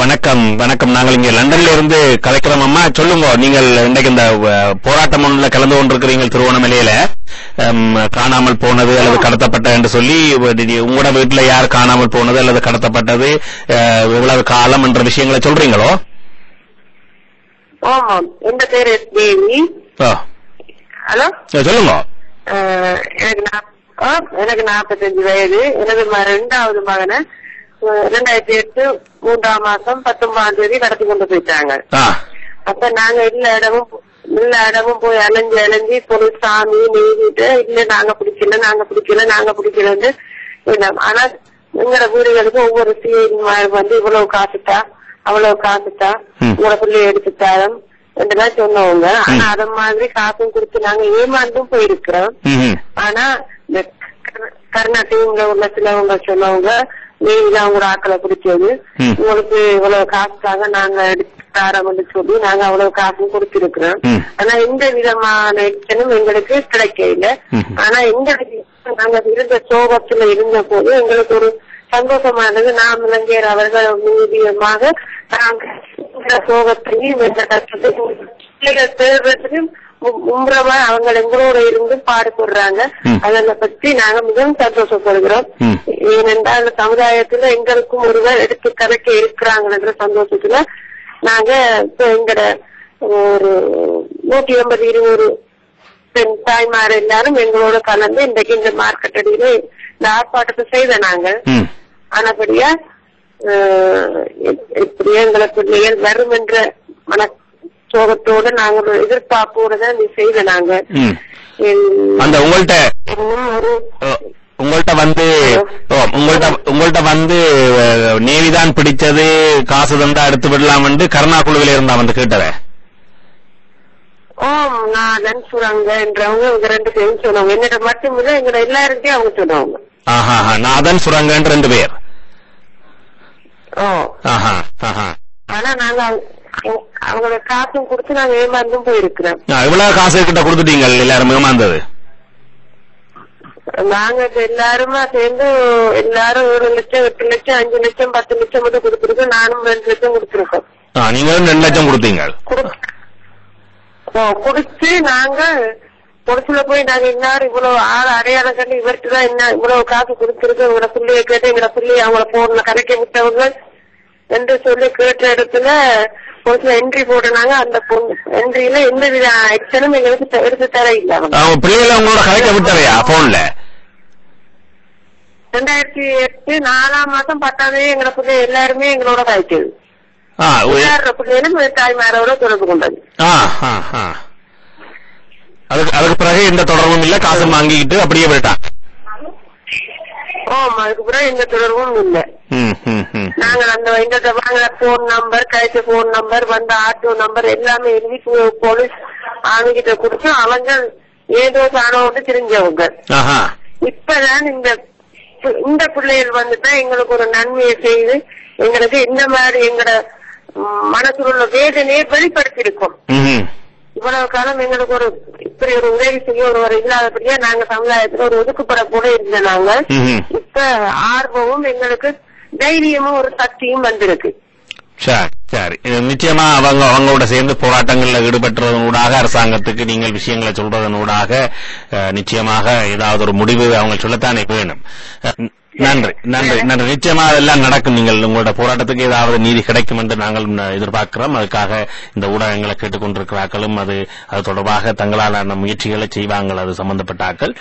வணக்கம் வணக்கம். நாங்கள் இங்கே லண்டன்ல இருந்து கலைக்கிறோம். அம்மா சொல்லுங்க, நீங்கள் இன்றைக்கு இந்த போராட்டம் ஒன்றில் கலந்து கொண்டிருக்கிறீங்க திருவண்ணாமலையில, காணாமல் போனது அல்லது கடத்தப்பட்ட என்று சொல்லி உங்களோட வீட்டுல யார் காணாமல் போனது அல்லது கடத்தப்பட்டது இவ்வளவு காலம் என்ற விஷயங்களை சொல்றீங்களோ? என் பேரு தேவி. ஹலோ, சொல்லுங்க. எனக்கு 45 வயது. எனது 2வது மகனை 2008 3ஆம் மாசம் 19ஆம் தேதி கடத்தி கொண்டு போயிட்டாங்க. அப்ப நாங்க எல்லா இடமும் போய் அலைஞ்சு போலீஸ் சாமி நீதிட்டு இல்ல நாங்க பிடிக்கலன்னு. ஆனா எங்களோட வீடுகளுக்கு ஒவ்வொரு சிஐடி வந்து இவ்வளவு காசுட்டா அவ்வளவு காசுட்டா உங்களோட பிள்ளைய எடுத்துட்டாரம் என்றுதான் சொன்னவங்க. ஆனா அத மாதிரி காசும் கொடுத்து நாங்க ஏமாந்தும் போயிருக்கிறோம். ஆனா இந்த கர்நாடகீங்க உள்ள சிலவங்க சொன்னவங்க, நீங்க உங்களோட ஆக்களை பிடிச்சது உங்களுக்கு இவ்வளவு காசுக்காக நாங்க எடுத்தாரோம்னு சொல்லி நாங்க அவ்வளவு காசும் கொடுத்திருக்கிறோம். ஆனா எந்த விதமான எச்சனும் எங்களுக்கு கிடைக்கல. ஆனா எங்களுக்கு நாங்க இருந்த சோகத்துல இருந்த போது எங்களுக்கு ஒரு சந்தோஷமானது. நாம் இளைஞர் அவர்கள் மீதியமாக நாங்க சோகத்தையும் எந்த கஷ்டத்தையும் தேர்றதுக்கும் மும்முரமா அவங்க எங்களோட இருந்து பாடுபடுறாங்க. அதனை பற்றி நாங்க மிகவும் சந்தோஷப்படுகிறோம். ஏனென்றால் சமுதாயத்துல எங்களுக்கும் ஒருவர் எடுத்து கதைக்க இருக்கிறாங்கன்ற சந்தோஷத்துல நாங்க இப்ப எங்கட ஒரு 180-200 பெண் தாய்மார் எல்லாரும் எங்களோட கலந்து இன்றைக்கு இந்த மார்க்கெட் அடியில இந்த ஆர்ப்பாட்டத்தை செய்த நாங்க. ஆனபடியா இப்படியே எங்களை பிள்ளைகள் வரும் என்ற சோகத்தோட நாங்க எதிர்பார்ப்போட தான் நீ செய்த நாங்க. அந்த உங்கள்ட்ட வந்து நேவிதான் பிடிச்சது காசு தந்தா எடுத்து விடலாம் என்று கருணா குழுவில இருந்தா வந்து கேட்டத. நாதன் சுரங்க என்றவங்க இவங்க 2 பேரும் சொன்னவங்க. என்னோட மட்டும் இல்ல எங்கட எல்லாருக்கையும் அவங்க சொன்னவங்க. நாதன் சுரங்க 2 பேர். ஆனா நாங்க அவங்களோட காசும் கொடுத்து நாங்க ஏமாந்தும் போயிருக்கிறோம். எவ்வளவு காசு கிட்ட கொடுத்துட்டீங்க எல்லாரும் ஏமாந்தது? நாங்க எல்லாருமா சேர்ந்து எல்லாரும் 1 லட்சம் 8 லட்சம் 5 லட்சம் 10 லட்சம் மட்டும் கொடுத்துருக்கோம். நானும் 2 லட்சம் கொடுத்துருக்கோம். நீங்களும் 2 லட்சம் கொடுத்தீங்க. கொடுத்து நாங்க பொறுப்புல போய் நாங்க எல்லாரும் இவ்வளவு அடையாளம் கண்டு இவர்கிட்டதான் என்ன இவ்வளவு காசு கொடுத்துருக்கு, உங்களோட பிள்ளைய கேட்டு எங்களோட பிள்ளைய அவங்கள போன்ல கரைக்க விட்டவங்க என்று சொல்லி கேட்ட இடத்துல பொறுப்புல என்ட்ரி போடுறாங்க. அந்த என்ட்ரியில எந்த வித ஆக்ஷனும் எங்களுக்கு எடுத்து தர இல்ல. பிள்ளைகளை உங்களோட கரைக்க விட்டவையா போன்ல? 2008 4ஆம் மாசம் 10ஆம் தேதி எங்களோட பிள்ளை எல்லாருமே எங்களோட கரைச்சது. பிள்ளைகளும் தாய்மாரோட தொடர்பு கொண்டது. அதுக்கு பிறகு எந்த தொடர்பும் இல்ல, காசு வாங்கிக்கிட்டு அப்படியே போயிட்டான். அதுக்கு பிறகு எந்த தொடர்பும் இல்ல. நாங்க அந்த எங்கள்கிட்ட வாங்கின போன் நம்பர், கழிச்ச போன் நம்பர், வந்த ஆட்டோ நம்பர் எல்லாமே எழுதி போலீஸ் ஆளுகிட்ட கொடுத்து அவங்க ஏதோ தானோட்டு தெரிஞ்சவங்க. இப்பதான் இந்த பிள்ளைகள் வந்துதான் எங்களுக்கு ஒரு நன்மையை செய்து எங்களுக்கு இந்த மாதிரி எங்களோட மனசுல உள்ள வேதனையை வெளிப்படுத்திருக்கோம். இவ்வளவு காலம் எங்களுக்கு ஒரு இப்படி ஒரு உதவி செய்ய ஒருவர் இல்லாதபடியா நாங்க சமுதாயத்துல ஒரு ஒதுக்குப்பட கூட இருந்த நாங்க இப்ப ஆர்வமும் எங்களுக்கு தைரியமும் ஒரு சக்தியும் வந்திருக்கு. சரி, நிச்சயமா அவங்களோட சேர்ந்து போராட்டங்கள்ல ஈடுபட்டுறதனூடாக அரசாங்கத்துக்கு நீங்கள் விஷயங்களை சொல்றதனூடாக நிச்சயமாக ஏதாவது ஒரு முடிவு அவங்க சொல்லத்தானே வேணும். நன்றி. நிச்சயமா அதெல்லாம் நடக்கும். நீங்கள் உங்களோட போராட்டத்துக்கு ஏதாவது நீதி கிடைக்கும் என்று நாங்கள் எதிர்பார்க்கிறோம். அதுக்காக இந்த ஊடகங்களை கேட்டுக்கொண்டிருக்கிறார்களும் அது தொடர்பாக தங்களாலான முயற்சிகளை செய்வாங்கள், அது சம்பந்தப்பட்ட ஆக்கள்.